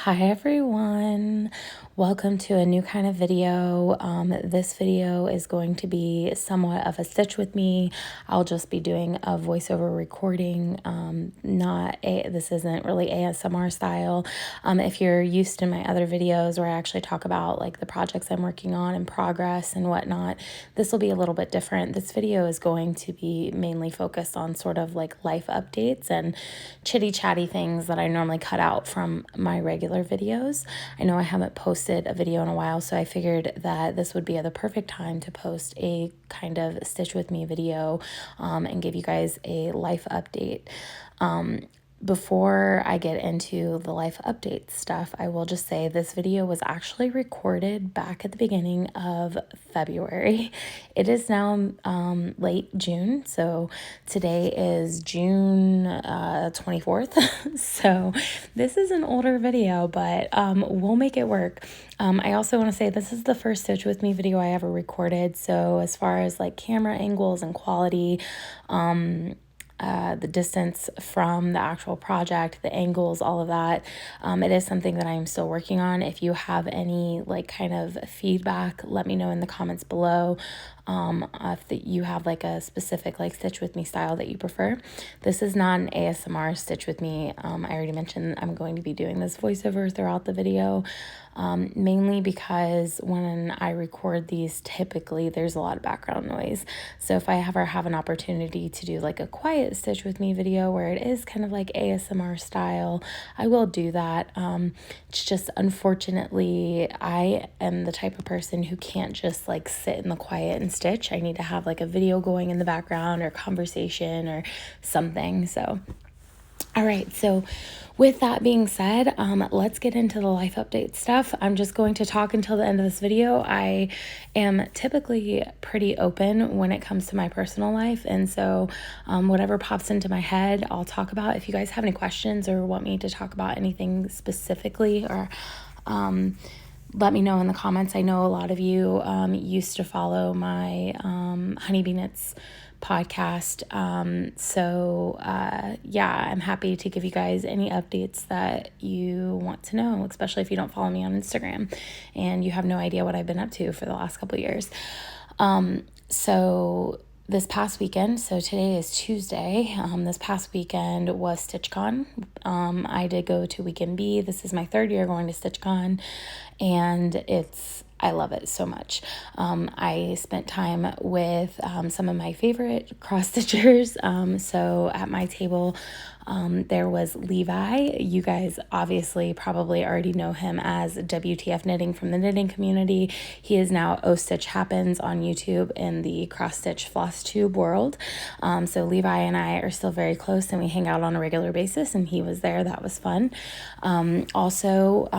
Hi everyone, welcome to a new kind of video. This video is going to be somewhat of a stitch with me. I'll just be doing a voiceover recording, this isn't really ASMR style. If you're used to my other videos where I actually talk about like the projects I'm working on and progress and whatnot, this will be a little bit different. This video is going to be mainly focused on sort of like life updates and chitty chatty things that I normally cut out from my regular videos. I know I haven't posted a video in a while, so I figured that this would be the perfect time to post a kind of stitch with me video and give you guys a life update. Before I get into the life update stuff, I will just say this video was actually recorded back at the beginning of February. It is now late June, so today is June 24th. So this is an older video, but we'll make it work. I also want to say this is the first Stitch With Me video I ever recorded, so as far as like camera angles and quality, the distance from the actual project, the angles, all of that. It is something that I'm still working on. If you have any like kind of feedback, let me know in the comments below. If you have like a specific like Stitch With Me style that you prefer. This is not an ASMR Stitch With Me. I already mentioned I'm going to be doing this voiceover throughout the video. Mainly because when I record these, typically there's a lot of background noise. So if I ever have an opportunity to do like a quiet Stitch With Me video where it is kind of like ASMR style, I will do that. It's just unfortunately, I am the type of person who can't just like sit in the quiet and stitch. I need to have like a video going in the background or conversation or something. So all right, so with that being said, let's get into the life update stuff. I'm just going to talk until the end of this video. I am typically pretty open when it comes to my personal life, and so whatever pops into my head, I'll talk about. If you guys have any questions or want me to talk about anything specifically, or let me know in the comments. I know a lot of you used to follow my Honeybee Knits podcast. Yeah, I'm happy to give you guys any updates that you want to know, especially if you don't follow me on Instagram and you have no idea what I've been up to for the last couple of years. So this past weekend, so today is Tuesday, this past weekend was StitchCon. I did go to Weekend B. This is my third year going to StitchCon, and I love it so much. I spent time with some of my favorite cross stitchers. So at my table, there was Levi. You guys obviously probably already know him as WTF Knitting from the knitting community. He is now O Stitch Happens on YouTube in the cross stitch Flosstube world. So Levi and I are still very close and we hang out on a regular basis, and he was there. That was fun. Also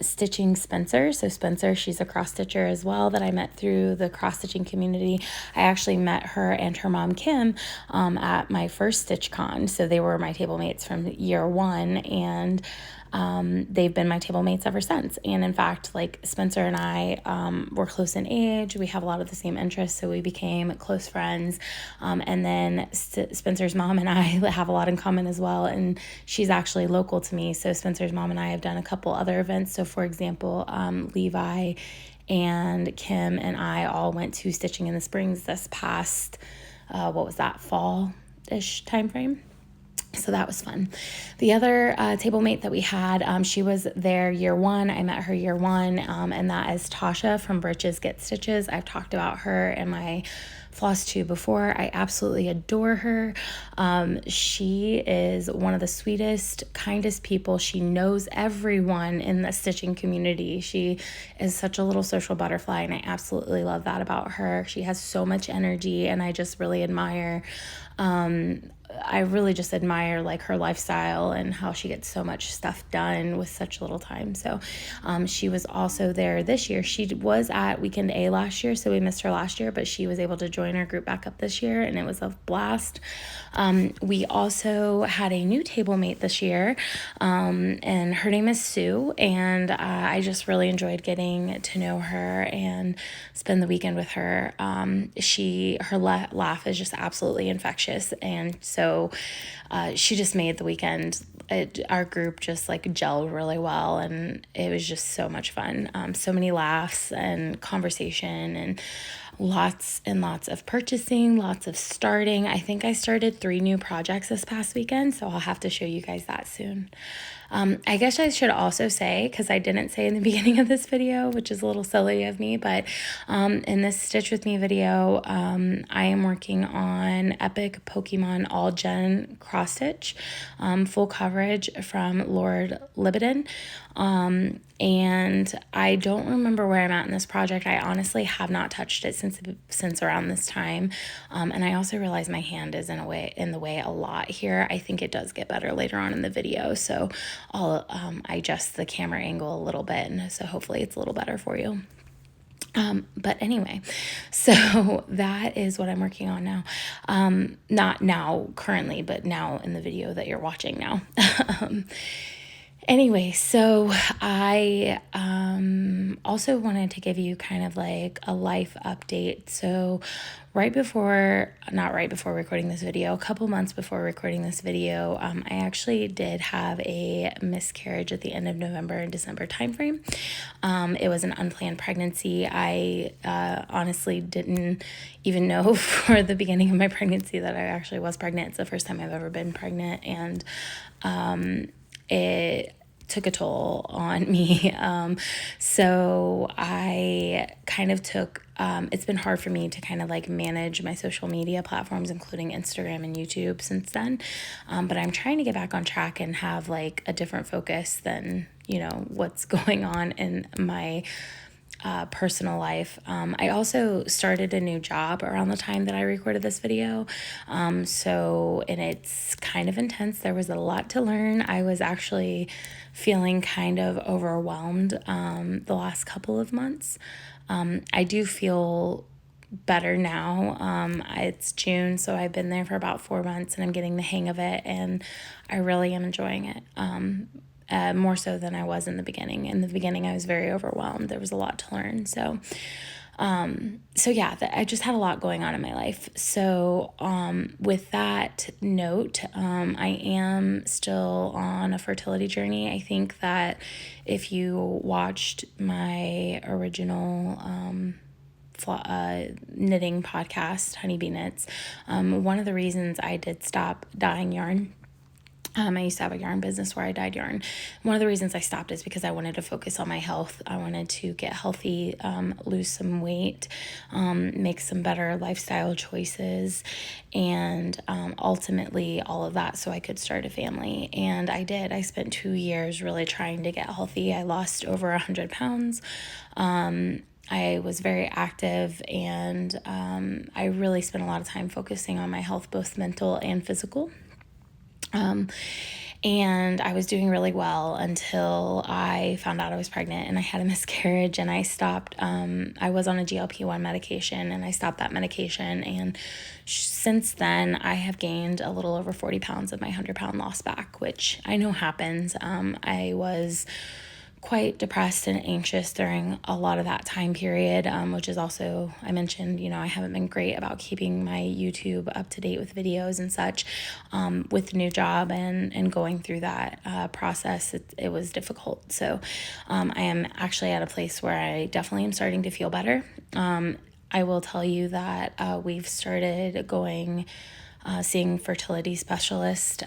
stitching Spencer. So Spencer, she's a cross stitcher as well that I met through the cross stitching community. I actually met her and her mom Kim at my first StitchCon. So they were my table mates from year one, and they've been my table mates ever since. And in fact, like Spencer and I were close in age. We have a lot of the same interests, so we became close friends. And then Spencer's mom and I have a lot in common as well, and she's actually local to me. So Spencer's mom and I have done a couple other events. So for example, Levi and Kim and I all went to Stitching in the Springs this past, fall-ish time frame. So that was fun. The other table mate that we had, she was there year one. I met her year one, and that is Tasha from Birches Get Stitches. I've talked about her in my Flosstube before. I absolutely adore her. She is one of the sweetest, kindest people. She knows everyone in the stitching community. She is such a little social butterfly, and I absolutely love that about her. She has so much energy, and I just really admire like her lifestyle and how she gets so much stuff done with such little time. So she was also there this year. She was at Weekend A last year, so we missed her last year, but she was able to join our group back up this year, and it was a blast. We also had a new table mate this year, and her name is Sue, and I just really enjoyed getting to know her and spend the weekend with her. Her laugh is just absolutely infectious. infectious. And so she just made the weekend, our group just like gelled really well, and it was just so much fun. So many laughs and conversation, and lots and lots of purchasing, lots of starting. I think I started 3 new projects this past weekend, so I'll have to show you guys that soon. I guess I should also say, because I didn't say in the beginning of this video, which is a little silly of me, but in this Stitch With Me video, I am working on Epic Pokemon All Gen Cross Stitch, full coverage from Lord Libidin. And I don't remember where I'm at in this project. I honestly have not touched it since around this time. And I also realize my hand is in the way a lot here. I think it does get better later on in the video. So I'll adjust the camera angle a little bit, and so hopefully it's a little better for you. But anyway, so that is what I'm working on now. Not now currently, but now in the video that you're watching now. Anyway, so I also wanted to give you kind of like a life update. So not right before recording this video, a couple months before recording this video, I actually did have a miscarriage at the end of November and December timeframe. It was an unplanned pregnancy. I honestly didn't even know for the beginning of my pregnancy that I actually was pregnant. It's the first time I've ever been pregnant, and it took a toll on me. So I kind of took, it's been hard for me to kind of like manage my social media platforms, including Instagram and YouTube since then. But I'm trying to get back on track and have like a different focus than, what's going on in my personal life. I also started a new job around the time that I recorded this video. And it's kind of intense. There was a lot to learn. I was actually feeling kind of overwhelmed the last couple of months. I do feel better now. It's June, so I've been there for about 4 months, and I'm getting the hang of it, and I really am enjoying it. More so than I was in the beginning. In the beginning, I was very overwhelmed. There was a lot to learn. So I just had a lot going on in my life. So, with that note, I am still on a fertility journey. I think that if you watched my original, knitting podcast, Honeybee Knits, one of the reasons I did stop dyeing yarn, I used to have a yarn business where I dyed yarn. One of the reasons I stopped is because I wanted to focus on my health. I wanted to get healthy, lose some weight, make some better lifestyle choices, and ultimately all of that so I could start a family. And I did. I spent 2 years really trying to get healthy. I lost over 100 pounds. I was very active, and I really spent a lot of time focusing on my health, both mental and physical. And I was doing really well until I found out I was pregnant, and I had a miscarriage, and I stopped. I was on a GLP-1 medication, and I stopped that medication. And since then I have gained a little over 40 pounds of my 100-pound loss back, which I know happens. I was quite depressed and anxious during a lot of that time period, which is also, I mentioned, I haven't been great about keeping my YouTube up to date with videos and such. With the new job and going through that process, it was difficult. So I am actually at a place where I definitely am starting to feel better. I will tell you that we've started seeing fertility specialist.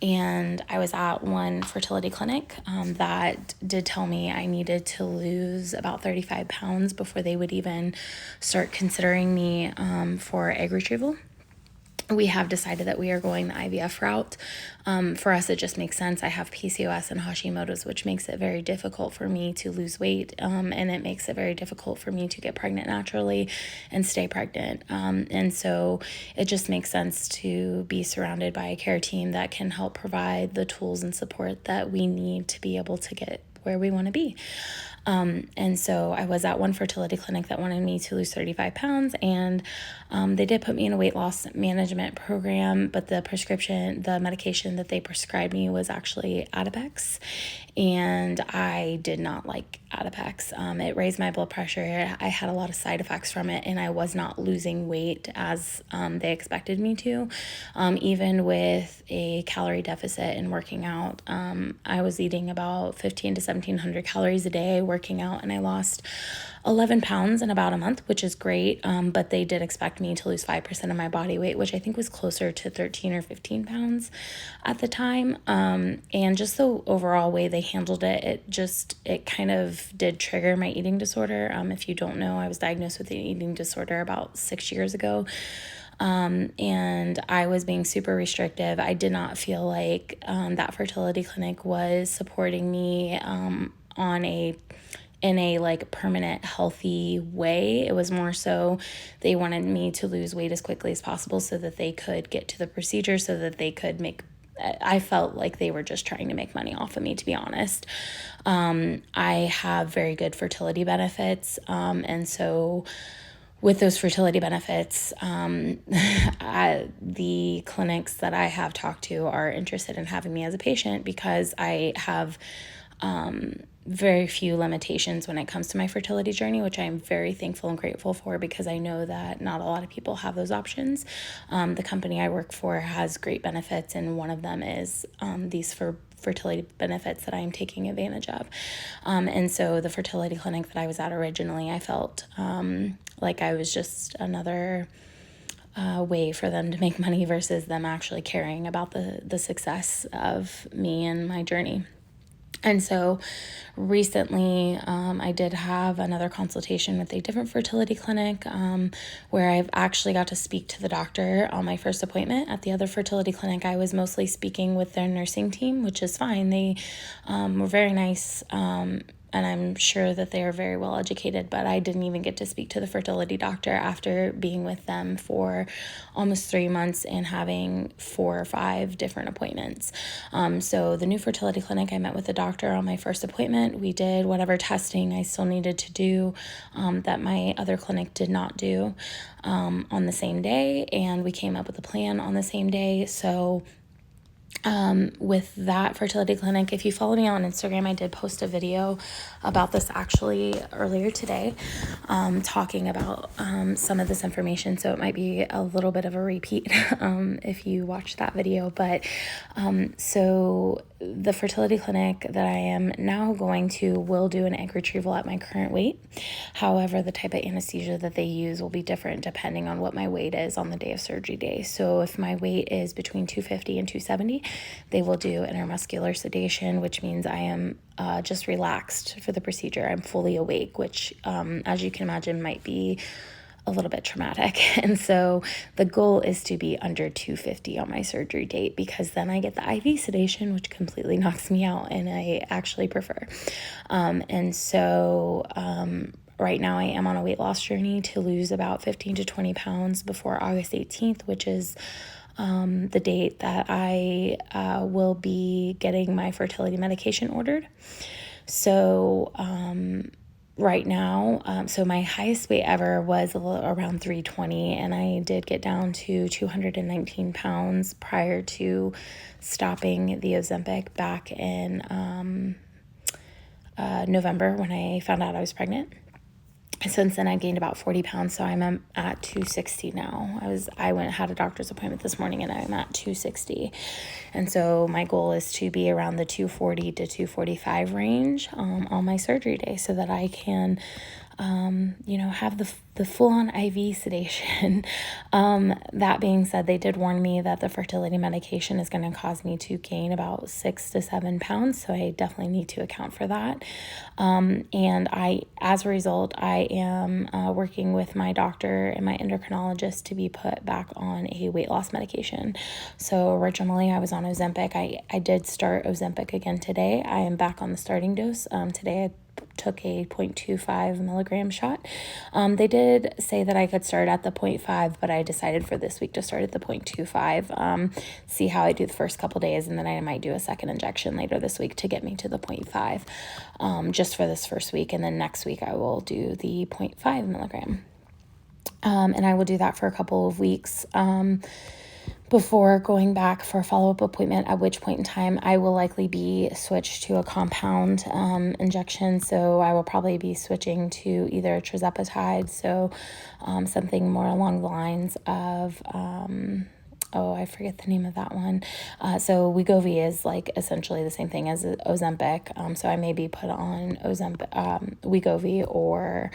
And I was at one fertility clinic that did tell me I needed to lose about 35 pounds before they would even start considering me for egg retrieval. We have decided that we are going the IVF route. For us, it just makes sense. I have PCOS and Hashimoto's, which makes it very difficult for me to lose weight, and it makes it very difficult for me to get pregnant naturally and stay pregnant. And so it just makes sense to be surrounded by a care team that can help provide the tools and support that we need to be able to get where we want to be. And so I was at one fertility clinic that wanted me to lose 35 pounds, and they did put me in a weight loss management program, but the medication that they prescribed me was actually Adipex, and I did not like Adipex. It raised my blood pressure. I had a lot of side effects from it, and I was not losing weight as they expected me to. Even with a calorie deficit and working out, I was eating about 15 to 1,700 calories a day working out, and I lost 11 pounds in about a month, which is great. But they did expect me to lose 5% of my body weight, which I think was closer to 13 or 15 pounds at the time. And just the overall way they handled it, it kind of did trigger my eating disorder. If you don't know, I was diagnosed with an eating disorder about 6 years ago. And I was being super restrictive. I did not feel like that fertility clinic was supporting me in a like permanent healthy way. It was more so they wanted me to lose weight as quickly as possible so that they could get to the procedure, so that they could I felt like they were just trying to make money off of me, to be honest. I have very good fertility benefits. And so with those fertility benefits, the clinics that I have talked to are interested in having me as a patient because I have very few limitations when it comes to my fertility journey, which I am very thankful and grateful for because I know that not a lot of people have those options. The company I work for has great benefits, and one of them is these fertility benefits that I am taking advantage of. And so the fertility clinic that I was at originally, I felt like I was just another way for them to make money versus them actually caring about the success of me and my journey. And so recently, I did have another consultation with a different fertility clinic where I've actually got to speak to the doctor on my first appointment. At the other fertility clinic, I was mostly speaking with their nursing team, which is fine. They were very nice, and I'm sure that they are very well educated, but I didn't even get to speak to the fertility doctor after being with them for almost 3 months and having 4 or 5 different appointments. So the new fertility clinic, I met with the doctor on my first appointment. We did whatever testing I still needed to do that my other clinic did not do on the same day, and we came up with a plan on the same day. So with that fertility clinic, if you follow me on Instagram, I did post a video about this actually earlier today, talking about some of this information, so it might be a little bit of a repeat if you watch that video. But so the fertility clinic that I am now going to will do an egg retrieval at my current weight. However, the type of anesthesia that they use will be different depending on what my weight is on the day of surgery day. So if my weight is between 250 and 270, they will do intramuscular sedation, which means I am just relaxed for the procedure. I'm fully awake, which, as you can imagine, might be a little bit traumatic. And so the goal is to be under 250 on my surgery date, because then I get the IV sedation, which completely knocks me out, and I actually prefer. And so right now I am on a weight loss journey to lose about 15 to 20 pounds before August 18th, which is the date that I will be getting my fertility medication ordered. So right now, so my highest weight ever was around 320, and I did get down to 219 pounds prior to stopping the Ozempic back in November when I found out I was pregnant. Since then, I gained about 40 pounds, so I'm at 260 now. I went and had a doctor's appointment this morning, and I'm at 260. And so my goal is to be around the 240 to 245 range on my surgery day, so that I can, have the full-on IV sedation. That being said, they did warn me that the fertility medication is going to cause me to gain about 6 to 7 pounds, so I definitely need to account for that. And as a result, I am working with my doctor and my endocrinologist to be put back on a weight loss medication. So originally I was on Ozempic. I did start Ozempic again today. I am back on the starting dose. Today I took a 0.25 milligram shot. They did say that I could start at the 0.5, but I decided for this week to start at the 0.25, see how I do the first couple days, and then I might do a second injection later this week to get me to the 0.5, just for this first week, and then next week I will do the 0.5 milligram. And I will do that for a couple of weeks before going back for a follow-up appointment, at which point in time I will likely be switched to a compound injection. So I will probably be switching to either tirzepatide, so something more along the lines of I forget the name of that one. So Wegovy is like essentially the same thing as Ozempic. So I may be put on Wegovy, or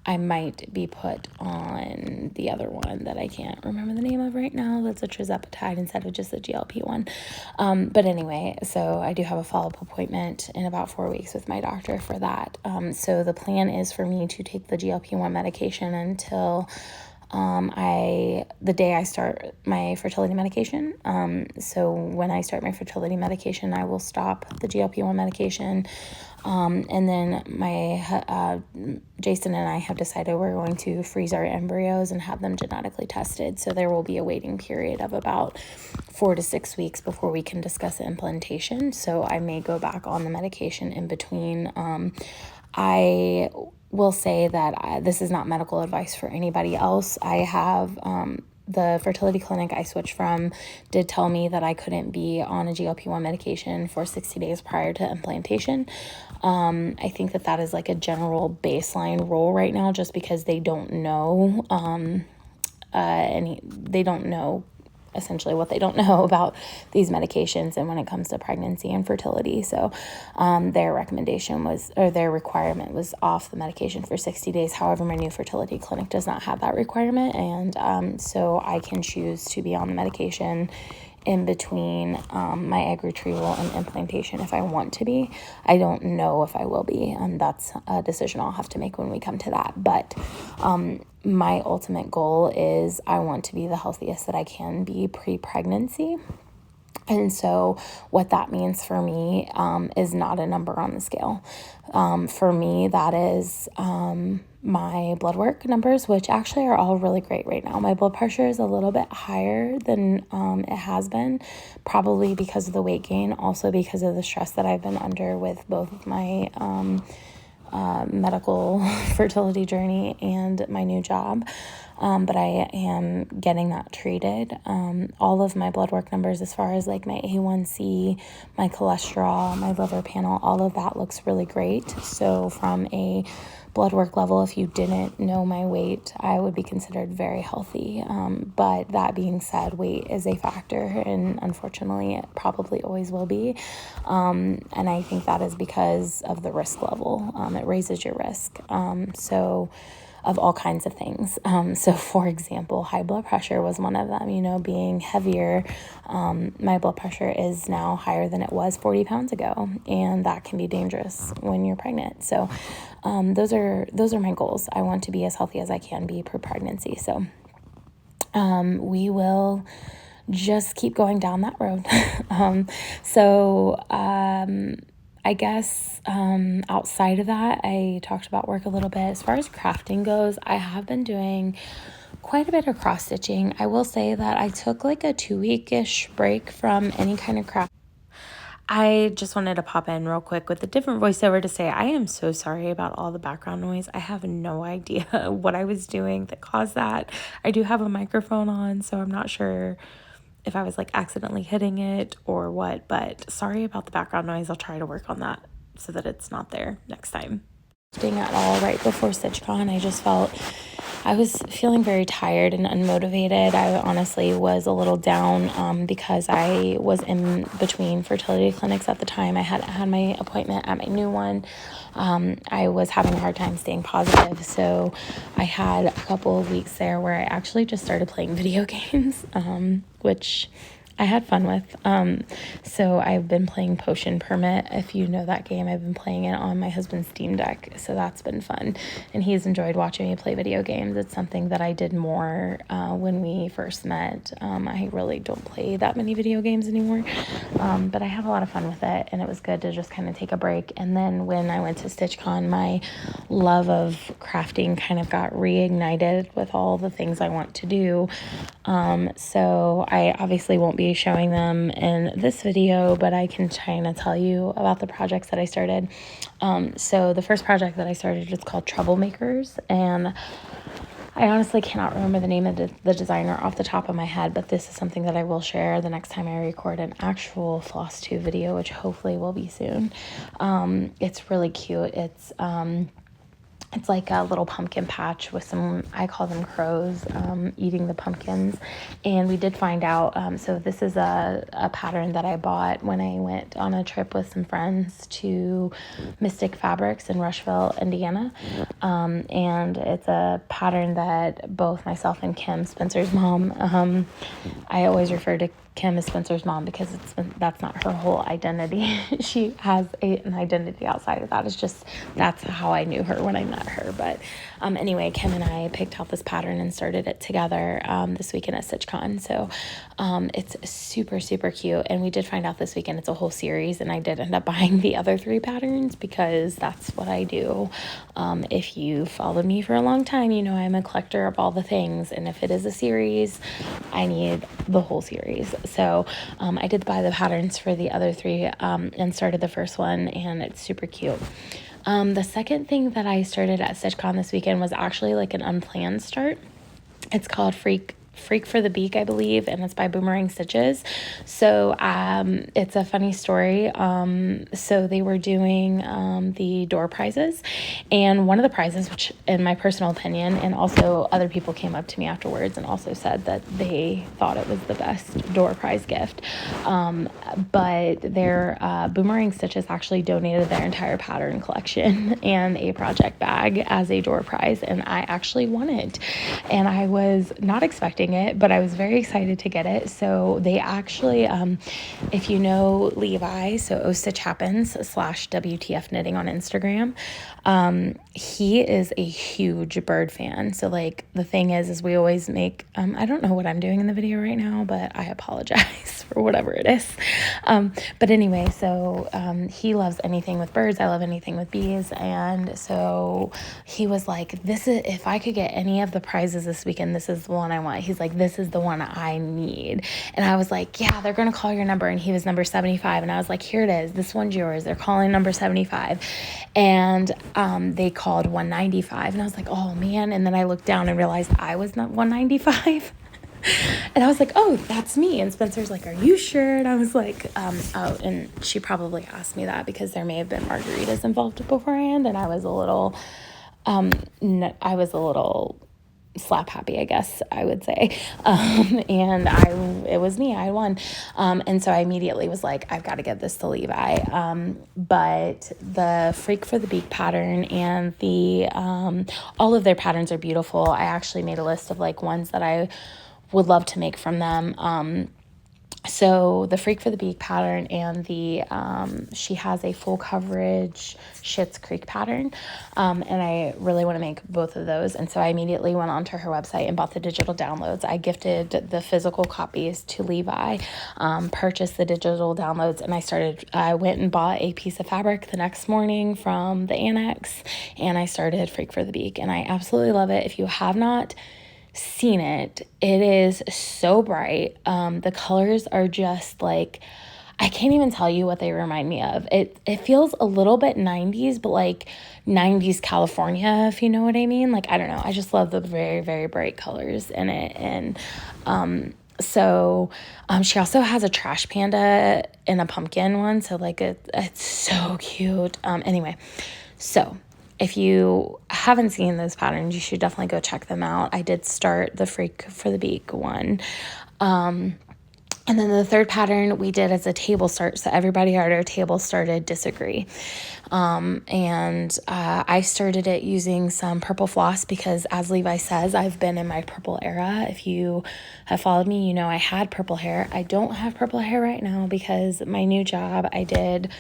I might be put on the other one that I can't remember the name of right now. That's a tirzepatide instead of just a GLP-1. But anyway, so I do have a follow-up appointment in about 4 weeks with my doctor for that. So the plan is for me to take the GLP-1 medication until the day I start my fertility medication. So when I start my fertility medication, I will stop the GLP-1 medication. And then Jason and I have decided we're going to freeze our embryos and have them genetically tested. So there will be a waiting period of about 4 to 6 weeks before we can discuss the implantation. So I may go back on the medication in between. I will say that this is not medical advice for anybody else. I have the fertility clinic I switched from did tell me that I couldn't be on a GLP-1 medication for 60 days prior to implantation. I think that is like a general baseline rule right now, just because they don't know they don't know essentially what they don't know about these medications and when it comes to pregnancy and fertility. So their requirement was off the medication for 60 days. However, my new fertility clinic does not have that requirement. And so I can choose to be on the medication in between my egg retrieval and implantation if I want to be. I don't know if I will be, and that's a decision I'll have to make when we come to that. But my ultimate goal is I want to be the healthiest that I can be pre-pregnancy. And so what that means for me is not a number on the scale. For me, that is my blood work numbers, which actually are all really great right now. My blood pressure is a little bit higher than it has been, probably because of the weight gain, also because of the stress that I've been under with both my medical fertility journey and my new job. But I am getting that treated. All of my blood work numbers, as far as like my A1C, my cholesterol, my liver panel, all of that looks really great. So from a blood work level, if you didn't know my weight, I would be considered very healthy. But that being said, weight is a factor, and unfortunately it probably always will be. And I think that is because of the risk level. It raises your risk. So of all kinds of things. So for example, high blood pressure was one of them. Being heavier, my blood pressure is now higher than it was 40 pounds ago, and that can be dangerous when you're pregnant. So those are my goals. I want to be as healthy as I can be pre-pregnancy. So we will just keep going down that road. I guess outside of that, I talked about work a little bit. As far as crafting goes, I have been doing quite a bit of cross stitching. I will say that I took like a 2-week-ish break from any kind of craft. I just wanted to pop in real quick with a different voiceover to say I am so sorry about all the background noise. I have no idea what I was doing that caused that. I do have a microphone on, so I'm not sure if I was like accidentally hitting it or what, but sorry about the background noise. I'll try to work on that so that it's not there next time. At all right before StitchCon, I was feeling very tired and unmotivated. I honestly was a little down because I was in between fertility clinics at the time. I had my appointment at my new one. I was having a hard time staying positive, so I had a couple of weeks there where I actually just started playing video games, which I had fun with. So I've been playing Potion Permit. If you know that game, I've been playing it on my husband's Steam Deck. So that's been fun. And he's enjoyed watching me play video games. It's something that I did more when we first met. I really don't play that many video games anymore. But I have a lot of fun with it. And it was good to just kind of take a break. And then when I went to StitchCon, my love of crafting kind of got reignited with all the things I want to do. So I obviously won't be showing them in this video, but I can kind of tell you about the projects that I started. So the first project that I started is called Troublemakers, and I honestly cannot remember the name of the designer off the top of my head, but this is something that I will share the next time I record an actual Flosstube video, which hopefully will be soon. It's really cute. It's like a little pumpkin patch with some, I call them crows, eating the pumpkins. And we did find out, so this is a pattern that I bought when I went on a trip with some friends to Mystic Fabrics in Rushville, Indiana. And it's a pattern that both myself and Kim, Spencer's mom, I always refer to Kim is Spencer's mom because that's not her whole identity. She has an identity outside of that. It's just, that's how I knew her when I met her. But anyway, Kim and I picked out this pattern and started it together this weekend at StitchCon. So it's super, super cute. And we did find out this weekend it's a whole series, and I did end up buying the other 3 patterns because that's what I do. If you followed me for a long time, you know I'm a collector of all the things. And if it is a series, I need the whole series. So I did buy the patterns for the other 3 and started the first one, and it's super cute. The second thing that I started at StitchCon this weekend was actually like an unplanned start. It's called Freak for the Beak, I believe, and it's by Boomerang Stitches. So it's a funny story. So they were doing the door prizes, and one of the prizes, which in my personal opinion, and also other people came up to me afterwards and also said that they thought it was the best door prize gift. But their Boomerang Stitches actually donated their entire pattern collection and a project bag as a door prize, and I actually won it. And I was not expecting it, but I was very excited to get it. So they actually, if you know Levi, so O Stitch Happens / WTF Knitting on Instagram, he is a huge bird fan. So like the thing is we always make, I don't know what I'm doing in the video right now, but I apologize for whatever it is. But anyway, so he loves anything with birds. I love anything with bees. And so he was like, this is, if I could get any of the prizes this weekend, this is the one I want. He's like, this is the one I need. And I was like, yeah, they're going to call your number. And he was number 75. And I was like, here it is. This one's yours. They're calling number 75. And they called 195. And I was like, oh man. And then I looked down and realized I was not 195. And I was like, oh, that's me. And Spencer's like, are you sure? And I was like, oh, and she probably asked me that because there may have been margaritas involved beforehand. And I was a little slap happy, I guess I would say. And it was me, I won. And so I immediately was like, I've got to get this to Levi. But the Freak for the Beak pattern and the, all of their patterns are beautiful. I actually made a list of like ones that I would love to make from them. So the Freak for the Beak pattern and the, she has a full coverage Schitt's Creek pattern. And I really want to make both of those. And so I immediately went onto her website and bought the digital downloads. I gifted the physical copies to Levi, purchased the digital downloads, and I went and bought a piece of fabric the next morning from the annex, and I started Freak for the Beak. And I absolutely love it. If you have not seen it, it is so bright. The colors are just like, I can't even tell you what they remind me of. It feels a little bit 90s, but like 90s California, if you know what I mean. Like, I don't know. I just love the very, very bright colors in it. And so she also has a trash panda and a pumpkin one. So like it's so cute. Anyway, so if you haven't seen those patterns, you should definitely go check them out. I did start the Freak for the Beak one. And then the third pattern we did as a table start. So everybody at our table started disagree. I started it using some purple floss because, as Levi says, I've been in my purple era. If you have followed me, you know I had purple hair. I don't have purple hair right now because my new job, I did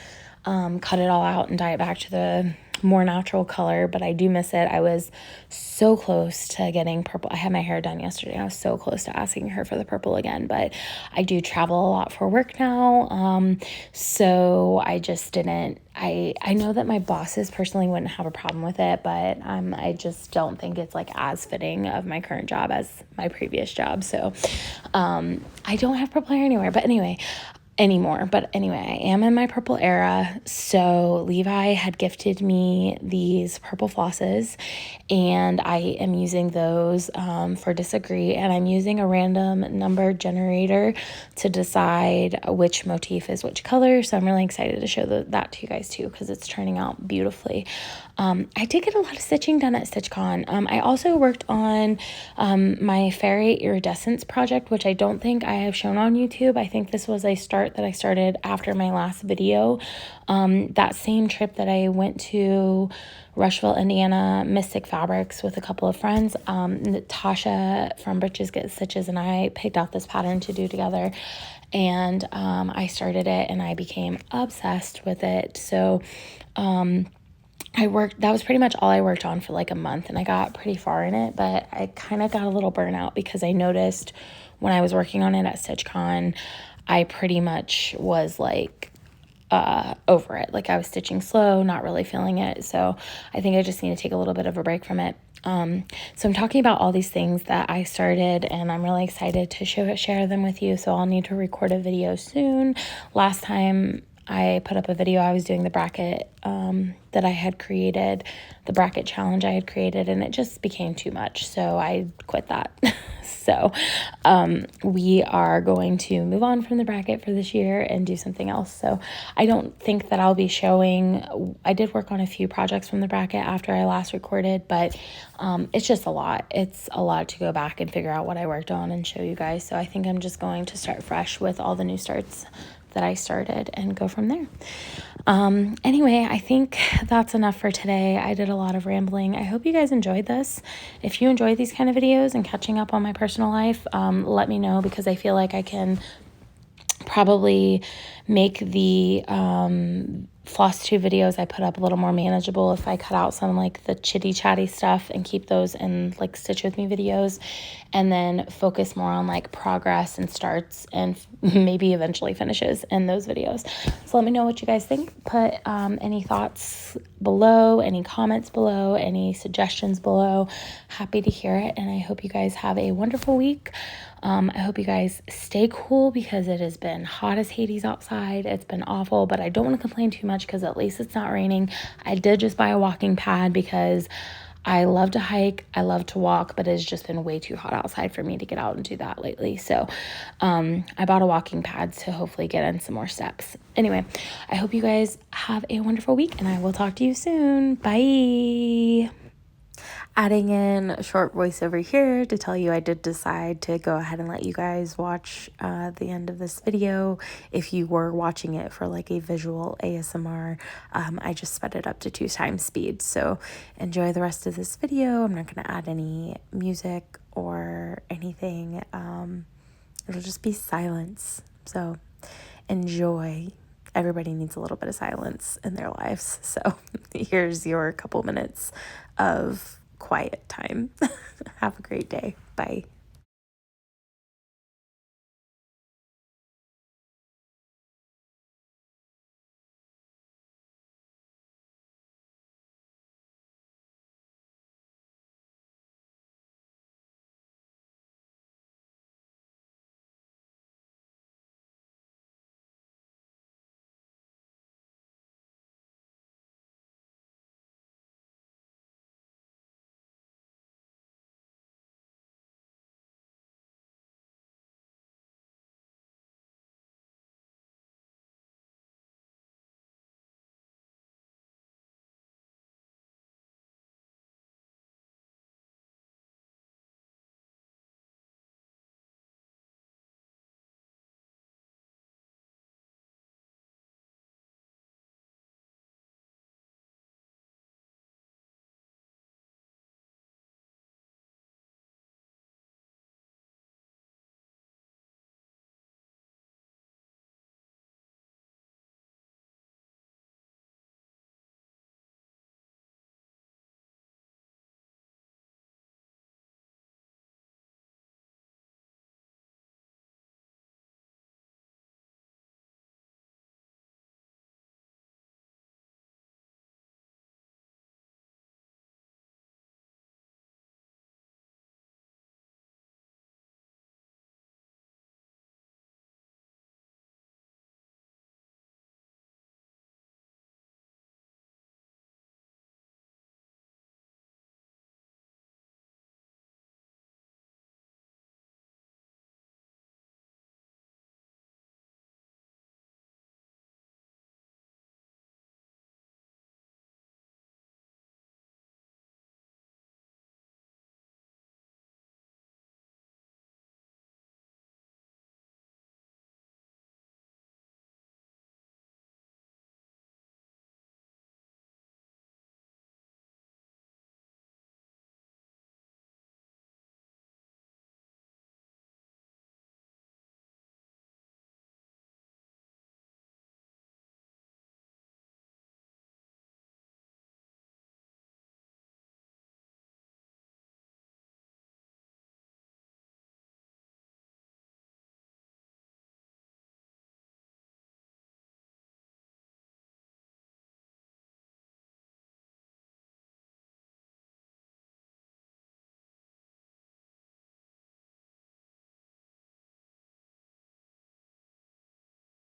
cut it all out and dye it back to the more natural color, but I do miss it. I was so close to getting purple. I had my hair done yesterday. I was so close to asking her for the purple again, but I do travel a lot for work now. So I just didn't, I know that my bosses personally wouldn't have a problem with it, but I just don't think it's like as fitting of my current job as my previous job. So I don't have purple hair anymore, but anyway, I am in my purple era. So Levi had gifted me these purple flosses, and I am using those for disagree, and I'm using a random number generator to decide which motif is which color. So I'm really excited to show that to you guys too, because it's turning out beautifully. I did get a lot of stitching done at StitchCon. I also worked on my Fairy Iridescence project, which I don't think I have shown on YouTube. I think this was a start that I started after my last video. That same trip that I went to Rushville, Indiana, Mystic Fabrics with a couple of friends, Natasha from Britches Get Stitches and I picked out this pattern to do together. And I started it and I became obsessed with it. So that was pretty much all I worked on for like a month, and I got pretty far in it, but I kind of got a little burnout because I noticed when I was working on it at StitchCon, I pretty much was like over it. Like I was stitching slow, not really feeling it. So I think I just need to take a little bit of a break from it. So I'm talking about all these things that I started, and I'm really excited to share them with you. So I'll need to record a video soon. Last time I put up a video, I was doing the bracket that I had created, the bracket challenge I had created, and it just became too much. So I quit that. So we are going to move on from the bracket for this year and do something else. So I don't think that I'll be showing. I did work on a few projects from the bracket after I last recorded, but it's just a lot. It's a lot to go back and figure out what I worked on and show you guys. So I think I'm just going to start fresh with all the new starts that I started and go from there. Anyway, I think that's enough for today. I did a lot of rambling. I hope you guys enjoyed this. If you enjoy these kind of videos and catching up on my personal life, let me know, because I feel like I can probably make the Flosstube videos I put up a little more manageable if I cut out some like the chitty chatty stuff and keep those in like Stitch With Me videos, and then focus more on like progress and starts and maybe eventually finishes in those videos. So let me know what you guys think. Put any thoughts below, any comments below, any suggestions below. Happy to hear it, and I hope you guys have a wonderful week. I hope you guys stay cool, because it has been hot as Hades outside. It's been awful, but I don't want to complain too much because at least it's not raining. I did just buy a walking pad because I love to hike, I love to walk, but it's just been way too hot outside for me to get out and do that lately. So I bought a walking pad to hopefully get in some more steps. Anyway, I hope you guys have a wonderful week, and I will talk to you soon. Bye. Adding in a short voiceover here to tell you I did decide to go ahead and let you guys watch the end of this video. If you were watching it for like a visual ASMR, I just sped it up to 2 times speed. So enjoy the rest of this video. I'm not going to add any music or anything. It'll just be silence. So enjoy. Everybody needs a little bit of silence in their lives. So here's your couple minutes of quiet time. Have a great day. Bye.